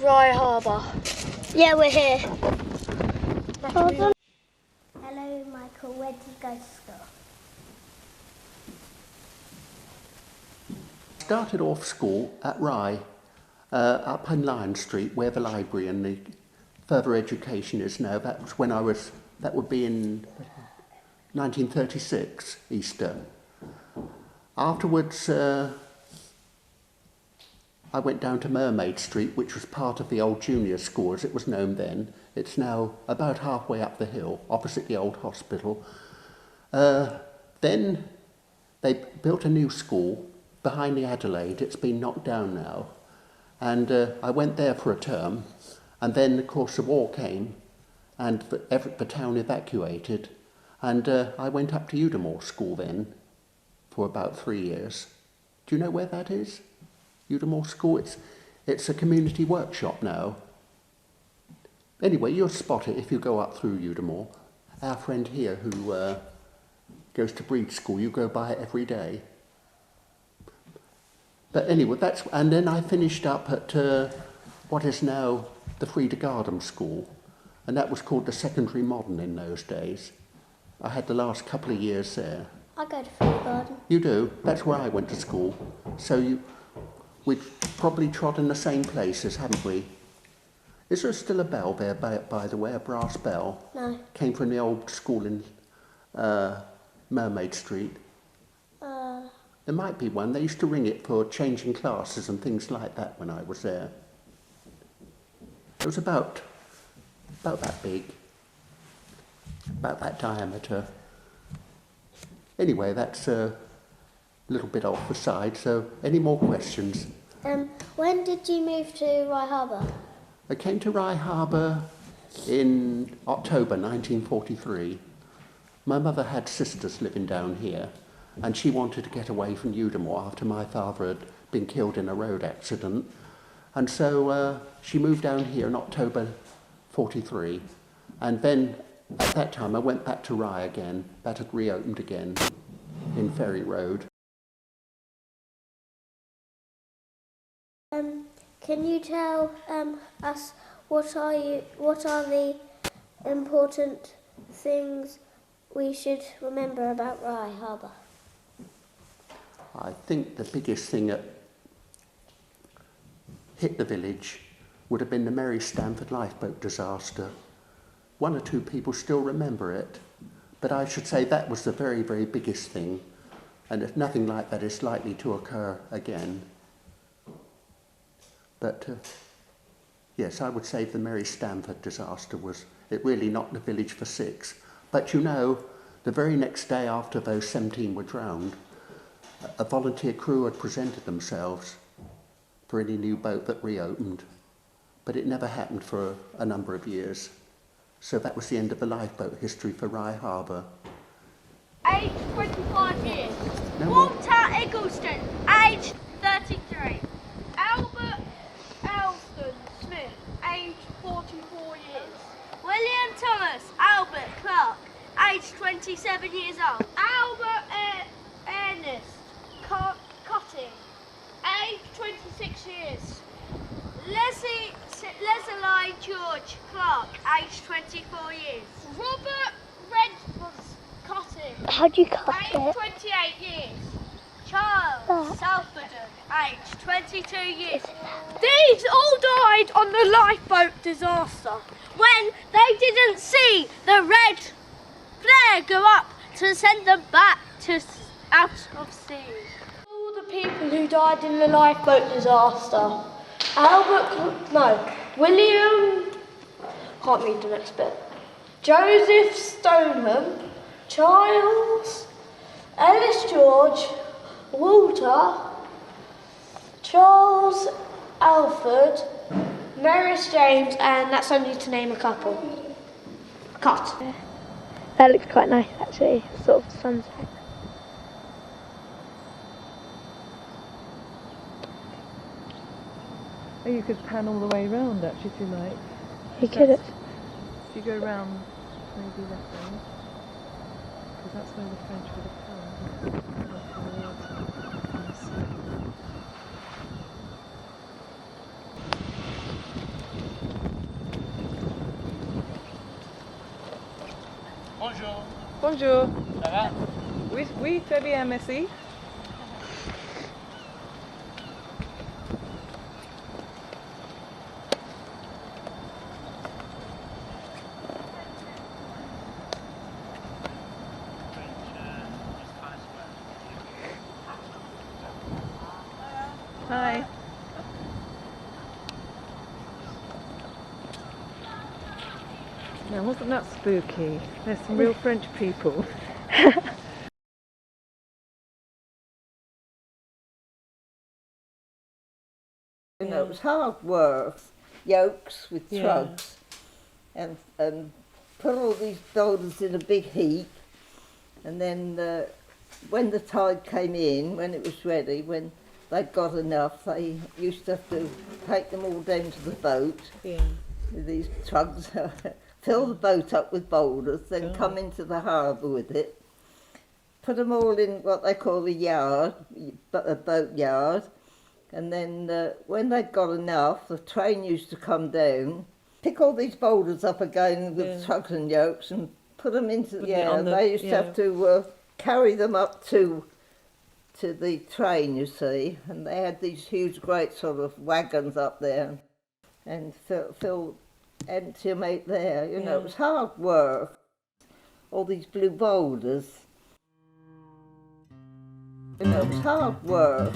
Rye Harbour. Yeah, we're here. Hello, Michael. Where did you go to school? Started off school at Rye, up in Lion Street, where the library and the further education is now. That was when that would be in 1936, Easter. Afterwards, I went down to Mermaid Street, which was part of the old junior school, as it was known then. It's now about halfway up the hill, opposite the old hospital. Then they built a new school behind the Adelaide. It's been knocked down now. And I went there for a term. And then, of course, the war came and the town evacuated. And I went up to Udimore School then for about 3 years. Do you know where that is? Udimore School? It's a community workshop now. Anyway, you'll spot it if you go up through Udimore. Our friend here who goes to breed school, you go by it every day. But anyway, and then I finished up at what is now the Frida Garden School, and that was called the Secondary Modern in those days. I had the last couple of years there. I go to Frida Garden. You do? That's where I went to school. So we've probably trod in the same places, haven't we? Is there still a bell there, by the way, a brass bell? No. Came from the old school in Mermaid Street. There might be one. They used to ring it for changing classes and things like that when I was there. It was about that big, about that diameter. Anyway, that's a little bit off the side. So, any more questions? When did you move to Rye Harbour? I came to Rye Harbour in October 1943. My mother had sisters living down here, and she wanted to get away from Udimore after my father had been killed in a road accident. And so she moved down here in October 43. And then at that time I went back to Rye again. That had reopened again in Ferry Road. Can you tell us what are the important things we should remember about Rye Harbour? I think the biggest thing that hit the village would have been the Mary Stamford lifeboat disaster. One or two people still remember it, but I should say that was the very, very biggest thing, and if nothing like that is likely to occur again. But yes, I would say the Mary Stamford disaster it really knocked the village for six. But you know, the very next day after those 17 were drowned, a volunteer crew had presented themselves for any new boat that reopened, but it never happened for a number of years. So that was the end of the lifeboat history for Rye Harbour. Age 25 years. No Walter Eggleston, age 33. Albert Elston Smith, age 44 years. William Thomas Albert Clark, age 27 years old. Albert Ernest Cotting, age 26 years. Leslie George Clark, age 24 years. Robert Redford Cotting, How'd you cut age it? 28 years. Charles Southberden, age 22 years. These all died on the lifeboat disaster when they didn't see the red flare go up to send them back to out of sea. All the people who died in the lifeboat disaster. William, can't read the next bit. Joseph Stoneham, Charles, Ellis George, Walter, Charles Alford, Maris James, and that's only to name a couple. Cut. That looks quite nice actually, sort of sunset. Oh, you could pan all the way round actually if you like. You could have. If you go round maybe that way, because that's where the French would have come. Bonjour. Ça va? Oui, oui, très bien, merci. Hi. Now, wasn't that spooky? There's some real French people. You know, it was hard work, yokes with Yeah. trugs, and put all these boulders in a big heap, and then when the tide came in, when it was ready, when they'd got enough, they used to have to take them all down to the boat Yeah. with these trugs, fill the boat up with boulders, then God. come into the harbour with it, put them all in what they call a yard, a boat yard. And then when they'd got enough, the train used to come down, pick all these boulders up again with trucks and yokes and put them into, they used to have to carry them up to the train, you see, and they had these huge, great sort of wagons up there and empty them out there, you know, it was hard work, all these blue boulders, you know, it was hard work.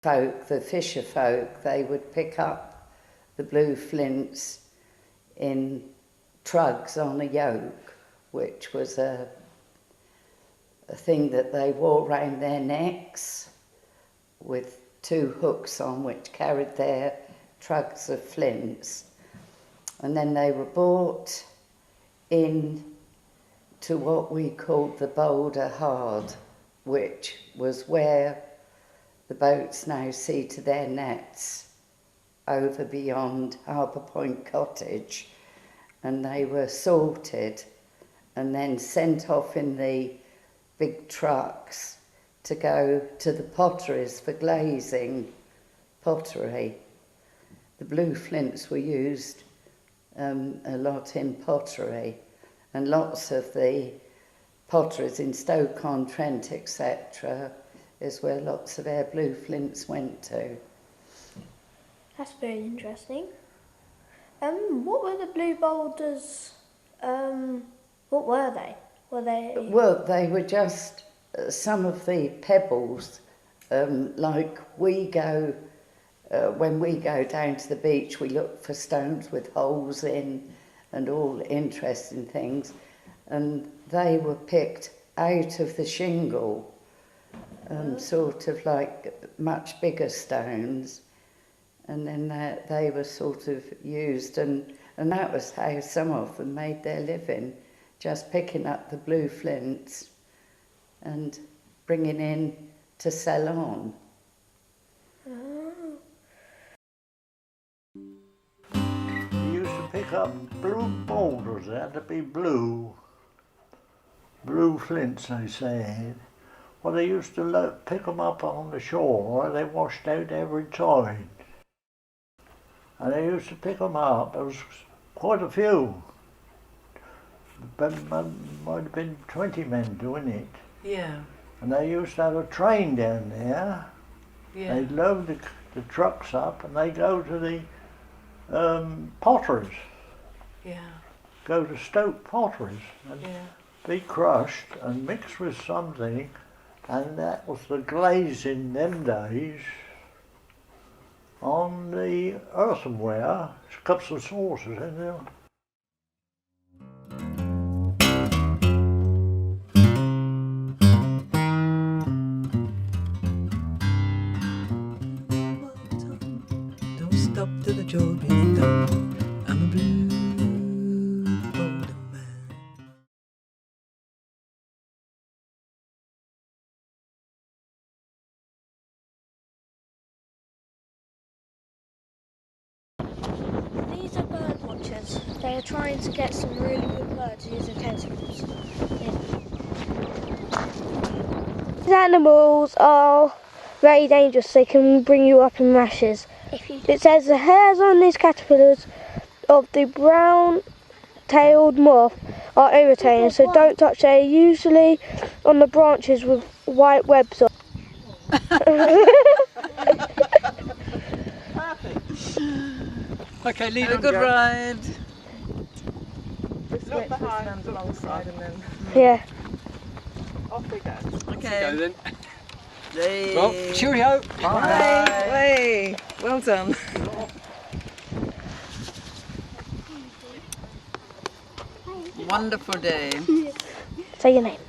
Folk, the fisher folk, they would pick up the blue flints in trugs on a yoke, which was a thing that they wore round their necks with two hooks on which carried their trugs of flints. And then they were brought in to what we called the Boulder Hard, which was where the boats now see to their nets over beyond Harbour Point Cottage, and they were sorted and then sent off in the big trucks to go to the potteries for glazing pottery. The blue flints were used a lot in pottery, and lots of the potteries in Stoke-on-Trent, etc., is where lots of our blue flints went to. That's very interesting. What were the blue boulders? What were they? Well, they were just some of the pebbles, like we go, when we go down to the beach, we look for stones with holes in and all interesting things, and they were picked out of the shingle, sort of like much bigger stones, and then they were sort of used, and that was how some of them made their living, just picking up the blue flints and bringing in to sell on. We used to pick up blue boulders, they had to be blue flints, they said. Well, they used to pick them up on the shore, they washed out every tide. And they used to pick them up, there was quite a few. But might have been 20 men doing it. Yeah. And they used to have a train down there. Yeah. They'd load the trucks up and they'd go to the potteries. Yeah. Go to Stoke potteries and be crushed and mixed with something, and that was the glaze in them days on the earthenware, cups and saucers in there. Don't stop till the job is done. I'm a blue boulder man. These are bird watchers. They are trying to get some really good birds using telescopes. These animals are very dangerous. They can bring you up in rashes. It says the hairs on these caterpillars of the brown-tailed moth are irritating, so don't touch. They're usually on the branches with white webs on. Okay, lead Have a on, good Joe. ride. Look behind. Stand alongside and then. Yeah. Off we go. Go Okay. then. Yay. Well, cheerio. Bye. Way. Well done. Wonderful day. Say your name.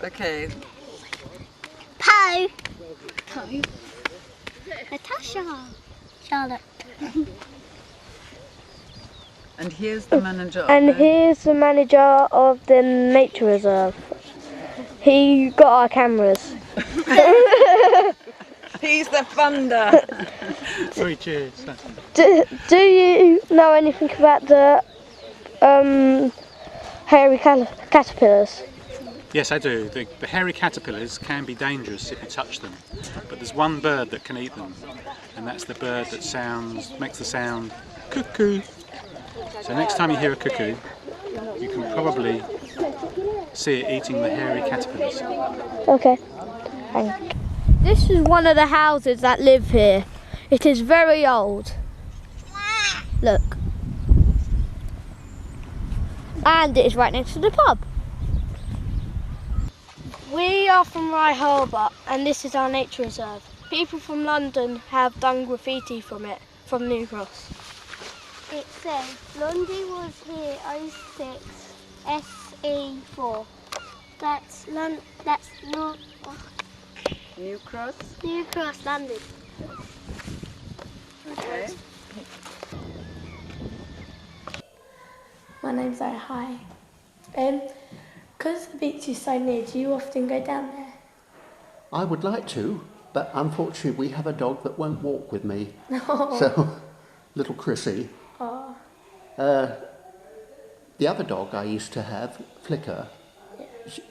Okay. Poe. Natasha. Charlotte. And here's the manager. And of the- here's the manager of the nature reserve. He got our cameras. He's the funder. Sorry, cheers. Do you know anything about the hairy caterpillars? Yes, I do. The hairy caterpillars can be dangerous if you touch them, but there's one bird that can eat them, and that's the bird that makes the sound cuckoo. So next time you hear a cuckoo, you can probably see it eating the hairy caterpillars. Okay. This is one of the houses that live here. It is very old. Look. And it is right next to the pub. We are from Harbour, and this is our nature reserve. People from London have done graffiti from it, from New Cross. It says Blondie was here 06 SE4. That's not New Cross. New Cross London. Okay. My name's Hi. Because the beach is so near, do you often go down there? I would like to, but unfortunately we have a dog that won't walk with me. No. So, little Chrissy. Oh. The other dog I used to have, Flicker,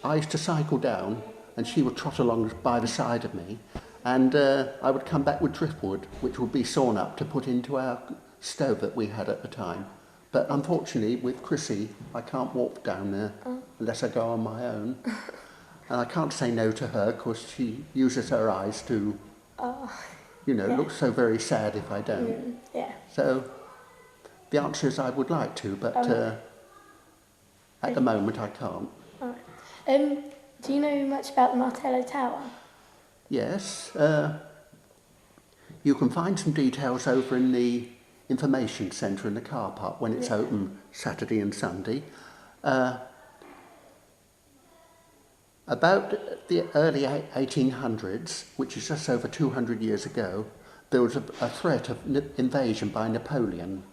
I used to cycle down and she would trot along by the side of me, and I would come back with driftwood, which would be sawn up to put into our stove that we had at the time. But unfortunately, with Chrissy, I can't walk down there unless I go on my own. And I can't say no to her because she uses her eyes to, look so very sad if I don't. Yeah. So the answer is I would like to, but at the moment I can't. Do you know much about the Martello Tower? Yes. You can find some details over in the information centre in the car park when it's open Saturday and Sunday. About the early 1800s, which is just over 200 years ago, there was a threat of invasion by Napoleon,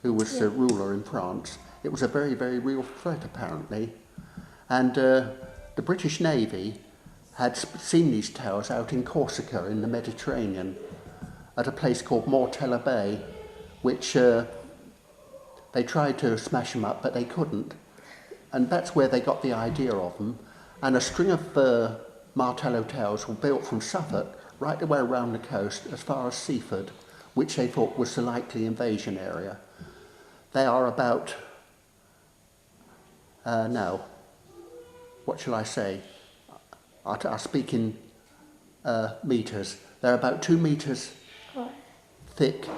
who was the ruler in France. It was a very, very real threat, apparently. And the British Navy had seen these towers out in Corsica in the Mediterranean at a place called Mortella Bay, which they tried to smash them up, but they couldn't. And that's where they got the idea of them. And a string of Martello towers were built from Suffolk right the way around the coast as far as Seaford, which they thought was the likely invasion area. They are about, what shall I say? I speak in metres. They're about 2 metres thick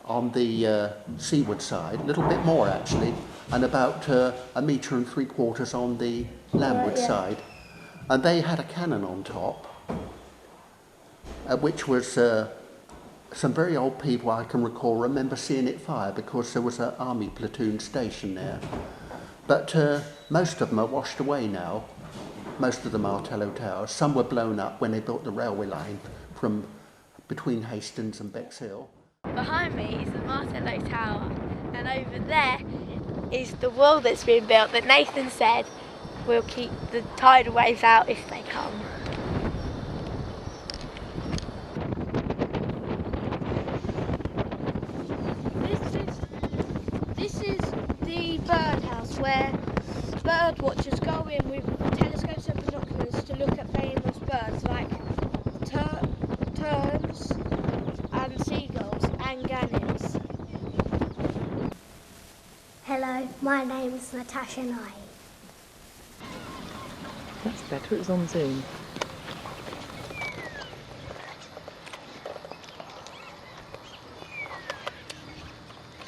on the seaward side, a little bit more actually, and about 1.75 metres on the landward side. And they had a cannon on top, which was some very old people I can recall remember seeing it fire because there was an army platoon stationed there. But most of them are washed away now, most of the Martello towers. Some were blown up when they built the railway line from between Hastings and Bexhill. Behind me is the Martello Tower, and over there is the wall that's been built that Nathan said will keep the tidal waves out if they come. This is the birdhouse where bird watchers go in with telescopes and binoculars to look at famous birds. birds like terns and seagulls and gannets. Hello, my name's Natasha Nye. That's better, it's on Zoom.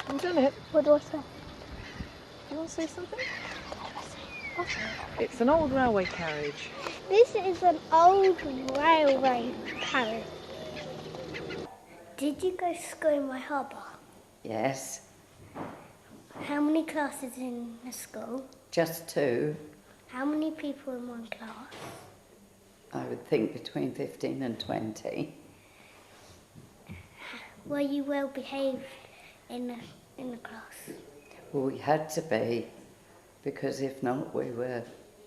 You've done it. What do I say? Do you want to say something? It's an old railway carriage. This is an old railway carriage. Did you go to school in my harbour? Yes, How many classes in the school? just 2. How many people in one class? I would think between 15 and 20. Were you well behaved in the class? Well, we had to be, because if not, we were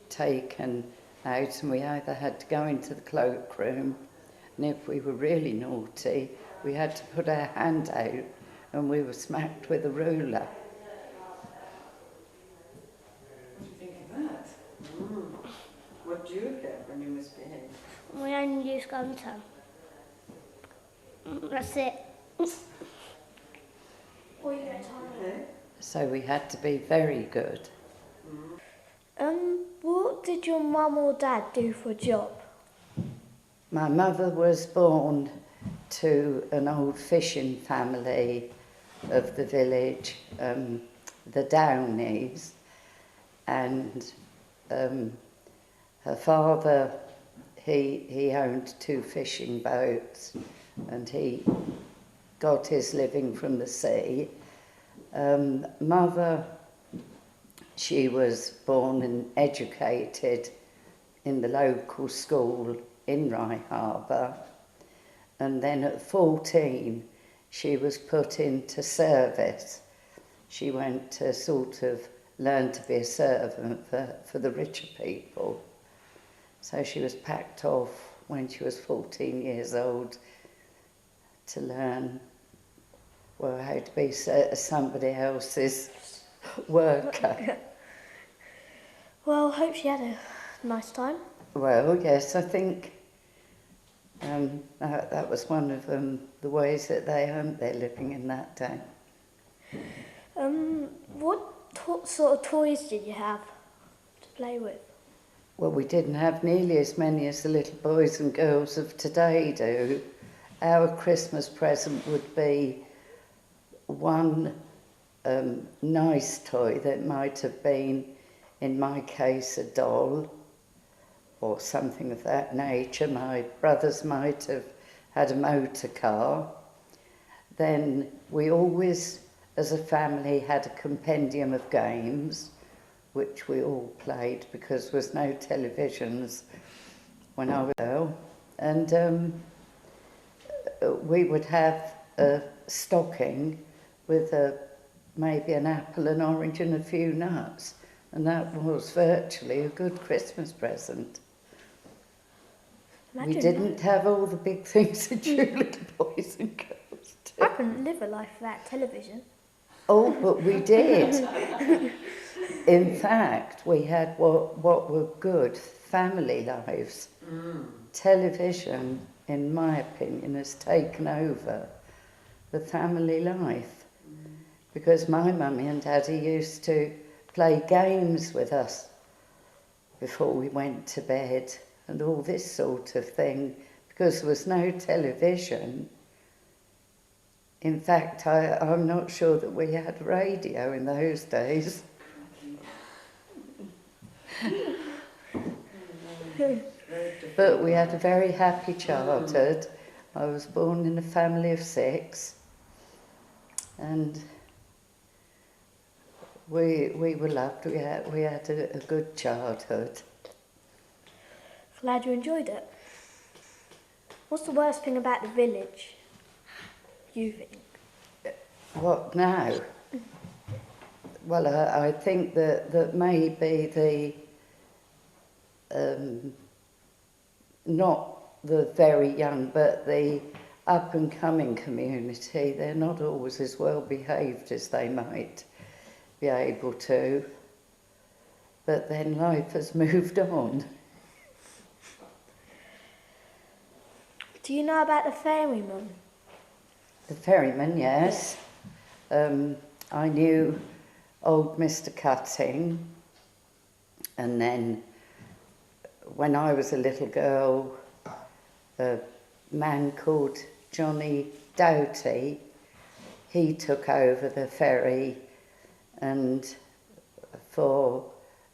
taken out and we either had to go into the cloakroom, and if we were really naughty, we had to put our hand out and we were smacked with a ruler. What do you think of that? What do you get when you misbehave? We only use gunter. That's it. Or you get tired. So we had to be very good. What did your mum or dad do for a job? My mother was born to an old fishing family of the village, the Downies, and her father, he owned 2 fishing boats and he got his living from the sea. Mother, she was born and educated in the local school in Harbour, and then at 14 she was put into service. She went to sort of learn to be a servant for the richer people. So she was packed off when she was 14 years old to learn, well, how to be somebody else's worker. Well, hope she had a nice time. Well, yes, I think that was one of the ways that they earned their living in that day. What sort of toys did you have to play with? Well, we didn't have nearly as many as the little boys and girls of today do. Our Christmas present would be one nice toy that might have been, in my case, a doll or something of that nature. My brothers might have had a motor car. Then we always, as a family, had a compendium of games, which we all played because there was no televisions when I was little. And we would have a stocking with maybe an apple, an orange and a few nuts. And that was virtually a good Christmas present. Imagine we didn't that. have all the big things that you little boys and girls do. I couldn't live a life without television. Oh, but we did. In fact, we had what were good family lives. Television, in my opinion, has taken over the family life. Because my mummy and daddy used to play games with us before we went to bed and all this sort of thing, because there was no television. In fact, I'm not sure that we had radio in those days. But we had a very happy childhood. I was born in a family of 6, and we were loved. We had a good childhood. Glad you enjoyed it. What's the worst thing about the village, you think? What now? Well, I think that maybe not the very young, but the up-and-coming community, they're not always as well behaved as they might be able to. But then life has moved on. Do you know about the ferryman? The ferryman, yes. I knew old Mr. Cutting, and then when I was a little girl, a man called Johnny Doughty, he took over the ferry, and for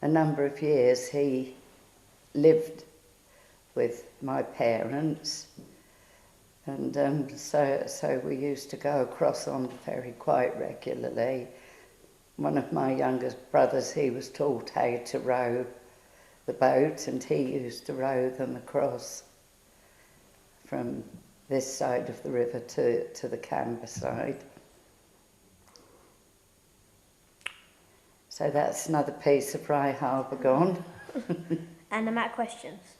a number of years he lived with my parents, and so we used to go across on the ferry quite regularly. One of my youngest brothers, he was taught how to row the boat, and he used to row them across from this side of the river to the Canberra side. So that's another piece of Rye Harbour gone. And I'm at questions.